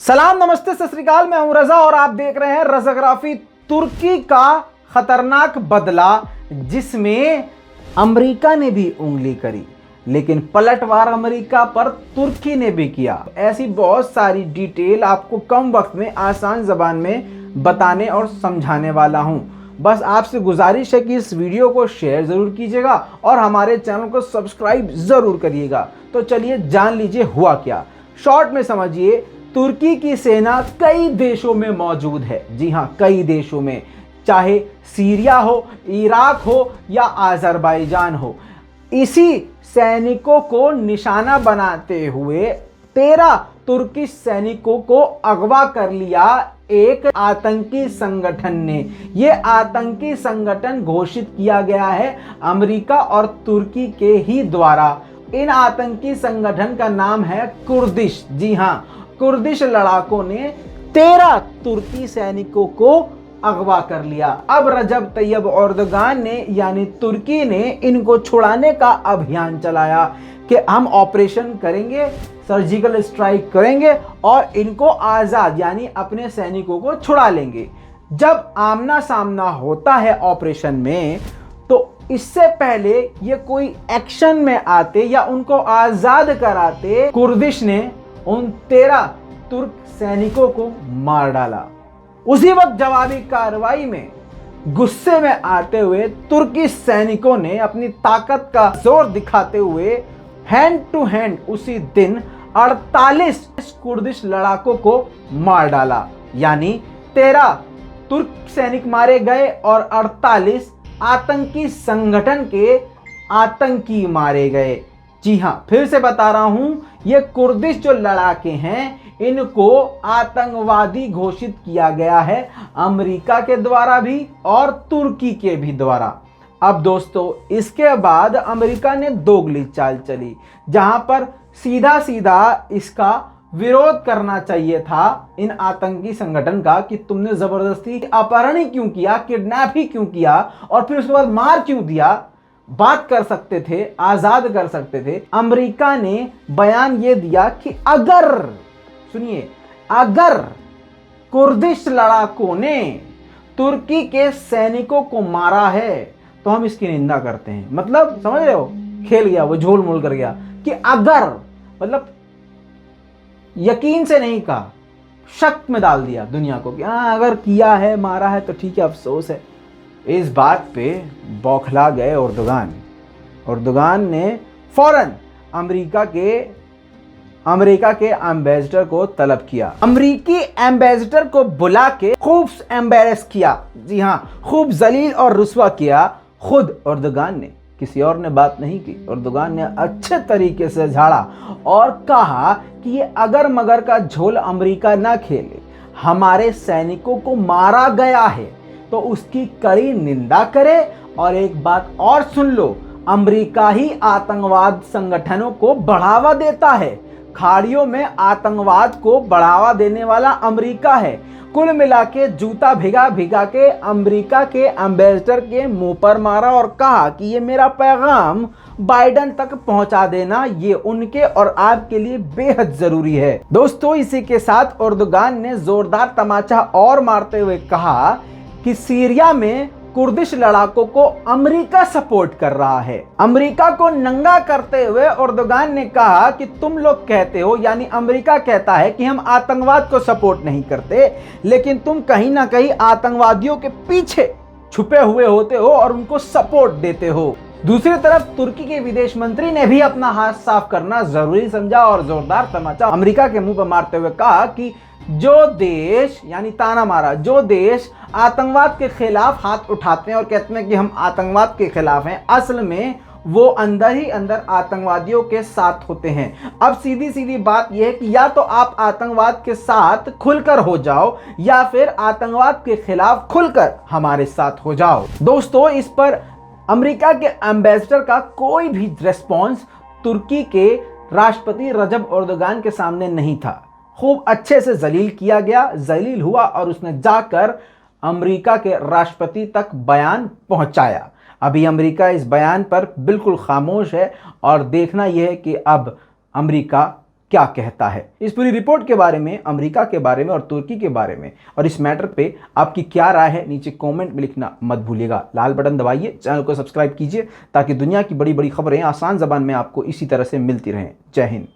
सलाम, नमस्ते, सत श्री अकाल। मैं हूं रजा और आप देख रहे हैं रजाग्राफी। तुर्की का खतरनाक बदला जिसमें अमेरिका ने भी उंगली करी, लेकिन पलटवार अमेरिका पर तुर्की ने भी किया। ऐसी बहुत सारी डिटेल आपको कम वक्त में आसान जबान में बताने और समझाने वाला हूं। बस आपसे गुजारिश है कि इस वीडियो को शेयर जरूर कीजिएगा और हमारे चैनल को सब्सक्राइब जरूर करिएगा। तो चलिए जान लीजिए हुआ क्या। शॉर्ट में समझिए, तुर्की की सेना कई देशों में मौजूद है। जी हां, कई देशों में, चाहे सीरिया हो, इराक हो या अजरबैजान हो। इसी सैनिकों को निशाना बनाते हुए 13 तुर्की सैनिकों को अगवा कर लिया एक आतंकी संगठन ने। यह आतंकी संगठन घोषित किया गया है अमेरिका और तुर्की के ही द्वारा। इन आतंकी संगठन का नाम है कुर्दिश। जी हां, कुर्दिश लड़ाकों ने 13 तुर्की सैनिकों को अगवा कर लिया। अब रजब तैयब एर्दोगान ने यानी तुर्की ने इनको छुड़ाने का अभियान चलाया कि हम ऑपरेशन करेंगे, सर्जिकल स्ट्राइक करेंगे और इनको आजाद यानी अपने सैनिकों को छुड़ा लेंगे। जब आमना सामना होता है ऑपरेशन में, तो इससे पहले ये कोई एक्शन में आते या उनको आजाद कराते, कुर्दिश ने उन 13 तुर्क सैनिकों को मार डाला। उसी वक्त जवाबी कार्रवाई में गुस्से में आते हुए तुर्की सैनिकों ने अपनी ताकत का जोर दिखाते हुए हैंड टू हैंड उसी दिन 48 कुर्दिश लड़ाकों को मार डाला। यानी 13 तुर्क सैनिक मारे गए और 48 आतंकी संगठन के आतंकी मारे गए। जी हां, फिर से बता रहा हूं, ये कुर्दिश जो लड़ाके हैं इनको आतंकवादी घोषित किया गया है अमेरिका के द्वारा भी और तुर्की के भी द्वारा। अब दोस्तों, इसके बाद अमेरिका ने दोगली चाल चली, जहां पर सीधा सीधा इसका विरोध करना चाहिए था इन आतंकी संगठन का कि तुमने जबरदस्ती अपहरण ही क्यों किया, किडनैप ही क्यों किया और फिर उसके बाद मार क्यों दिया। बात कर सकते थे, आजाद कर सकते थे। अमेरिका ने बयान ये दिया कि अगर, सुनिए, अगर कुर्दिश लड़ाकों ने तुर्की के सैनिकों को मारा है तो हम इसकी निंदा करते हैं। मतलब समझ रहे हो, खेल गया वो, झोल मोल कर गया कि अगर, मतलब यकीन से नहीं कहा, शक में डाल दिया दुनिया को कि हाँ अगर किया है, मारा है तो ठीक है, अफसोस है। इस बात पे बौखला गए एर्दोगान ने फौरन अमेरिका के एम्बेसडर को तलब किया। अमेरिकी एम्बेसडर को बुला के खूब एम्बेरस किया। जी हां, खूब जलील और रुस्वा किया खुद एर्दोगान ने, किसी और ने बात नहीं की। एर्दोगान ने अच्छे तरीके से झाड़ा और कहा कि ये अगर मगर का झोल अमेरिका ना खेले, हमारे सैनिकों को मारा गया है तो उसकी कड़ी निंदा करे। और एक बात और सुन लो, अमेरिका ही आतंकवाद संगठनों को बढ़ावा देता है। खाड़ियों में आतंकवाद को बढ़ावा देने वाला अमेरिका है। कुल मिला के जूता भिगा भिगा के अमेरिका के एम्बेसडर के मुंह पर मारा और कहा कि ये मेरा पैगाम बाइडेन तक पहुंचा देना, ये उनके और आपके लिए बेहद जरूरी है। दोस्तों, इसी के साथ एर्दोगान ने जोरदार तमाचा और मारते हुए कहा कि सीरिया में कुर्दिश लड़ाकों को अमेरिका सपोर्ट कर रहा है। अमेरिका को नंगा करते हुए एर्दोगान ने कहा कि तुम लोग कहते हो, यानी अमेरिका कहता है कि हम आतंकवाद को सपोर्ट नहीं करते, लेकिन तुम कहीं ना कहीं आतंकवादियों के पीछे छुपे हुए होते हो और उनको सपोर्ट देते हो। दूसरी तरफ तुर्की के विदेश मंत्री ने भी अपना हाथ साफ करना जरूरी समझा और जोरदार तमाचा अमेरिका के मुंह पर मारते हुए कहा कि जो देश, यानी ताना मारा, जो देश आतंकवाद के खिलाफ हाथ उठाते हैं और कहते हैं कि हम आतंकवाद के खिलाफ हैं, असल में वो अंदर ही अंदर आतंकवादियों के साथ होते हैं। अब सीधी सीधी बात यह है कि या तो आप आतंकवाद के साथ खुलकर हो जाओ या फिर आतंकवाद के खिलाफ खुलकर हमारे साथ हो जाओ। दोस्तों, इस पर अमेरिका के एम्बेसडर का कोई भी रेस्पॉन्स तुर्की के राष्ट्रपति रजब एर्दोगान के सामने नहीं था। खूब अच्छे से जलील किया गया, जलील हुआ और उसने जाकर अमेरिका के राष्ट्रपति तक बयान पहुंचाया। अभी अमेरिका इस बयान पर बिल्कुल खामोश है और देखना यह है कि अब अमेरिका क्या कहता है। इस पूरी रिपोर्ट के बारे में, अमेरिका के बारे में और तुर्की के बारे में और इस मैटर पे आपकी क्या राय है, नीचे कमेंट में लिखना मत भूलिएगा। लाल बटन दबाइए, चैनल को सब्सक्राइब कीजिए ताकि दुनिया की बड़ी बड़ी खबरें आसान ज़बान में आपको इसी तरह से मिलती रहें। जय हिंद।